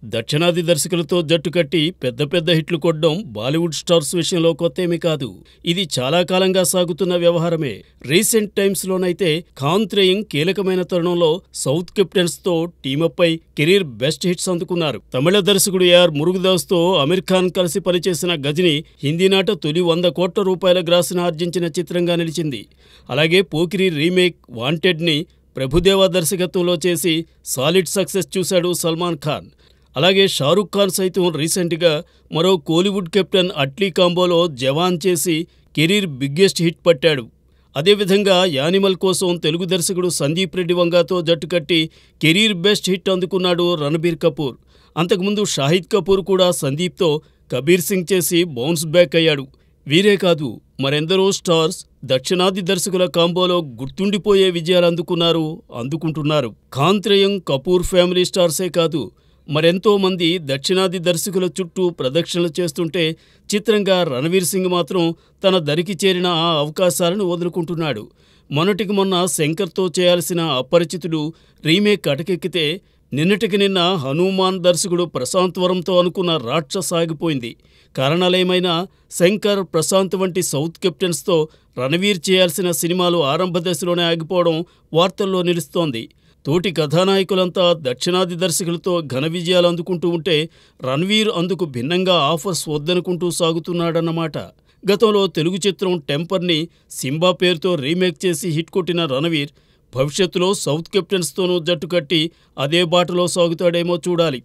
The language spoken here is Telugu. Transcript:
దక్షిణాది దర్శకులతో జట్టు కట్టి పెద్ద పెద్ద హిట్లు కొట్టడం బాలీవుడ్ స్టార్స్ విషయంలో కొత్తేమీ కాదు. ఇది చాలా కాలంగా సాగుతున్న వ్యవహారమే. రీసెంట్ టైమ్స్లోనైతే ఖాన్ త్రేయింగ్ కీలకమైన తరుణంలో సౌత్ కెప్టెన్స్తో టీమప్పై కెరీర్ బెస్ట్ హిట్స్ అందుకున్నారు. తమిళ దర్శకుడు ఏఆర్ మురుగదాస్తో అమీర్ ఖాన్ కలిసి పనిచేసిన గజని హిందీ నాట తొలి 100 కోట్ల రూపాయల గ్రాసును ఆర్జించిన చిత్రంగా నిలిచింది. అలాగే పోకిరి రీమేక్ వాంటెడ్ని ప్రభుదేవా దర్శకత్వంలో చేసి సాలిడ్ సక్సెస్ చూశాడు సల్మాన్ ఖాన్. అలాగే షారుఖ్ ఖాన్ సైతం రీసెంట్గా మరో కోలీవుడ్ కెప్టెన్ అట్లీ కాంబోలో జవాన్ చేసి కెరీర్ బిగ్గెస్ట్ హిట్ పట్టాడు. అదేవిధంగా యానిమల్ కోసం తెలుగు దర్శకుడు సందీప్ రెడ్డి వంగాతో జట్టు కట్టి కెరీర్ బెస్ట్ హిట్ అందుకున్నాడు రణబీర్ కపూర్. అంతకుముందు షాహిద్ కపూర్ కూడా సందీప్తో కబీర్ సింగ్ చేసి బౌన్స్ బ్యాక్ అయ్యాడు. వీరే కాదు, మరెందరో స్టార్స్ దక్షిణాది దర్శకుల కాంబోలో గుర్తుండిపోయే విజయాలు అందుకుంటున్నారు. ఖాన్ త్రేయింగ్, కపూర్ ఫ్యామిలీ స్టార్సే కాదు, మరెంతో మంది దక్షిణాది దర్శకుల చుట్టూ ప్రదక్షిణలు చేస్తుంటే చిత్రంగా రణవీర్ సింగ్ మాత్రం తన దరికి చేరిన ఆ అవకాశాలను వదులుకుంటున్నాడు. మొన్నటికి మొన్న శంకర్తో చేయాల్సిన అపరిచితుడు రీమేక్ అటకెక్కితే నిన్నటికి నిన్న హనుమాన్ దర్శకుడు ప్రశాంత్ వరంతో అనుకున్న రాక్ష సాగిపోయింది. కారణాలేమైనా శంకర్, ప్రశాంత్ వంటి సౌత్ కెప్టెన్స్తో రణవీర్ చేయాల్సిన సినిమాలు ఆరంభ దశలోనే ఆగిపోవడం వార్తల్లో నిలుస్తోంది. తోటి కథానాయకులంతా దక్షిణాది దర్శకులతో ఘన విజయాలు అందుకుంటూ ఉంటే రణవీర్ అందుకు భిన్నంగా ఆఫర్స్ వద్దనుకుంటూ సాగుతున్నాడన్నమాట. గతంలో తెలుగు చిత్రం టెంపర్ని సింబా పేరుతో రీమేక్ చేసి హిట్ కొట్టిన రణవీర్ భవిష్యత్తులో సౌత్ కెప్టెన్స్తోనూ జట్టు కట్టి అదే బాటలో సాగుతాడేమో చూడాలి.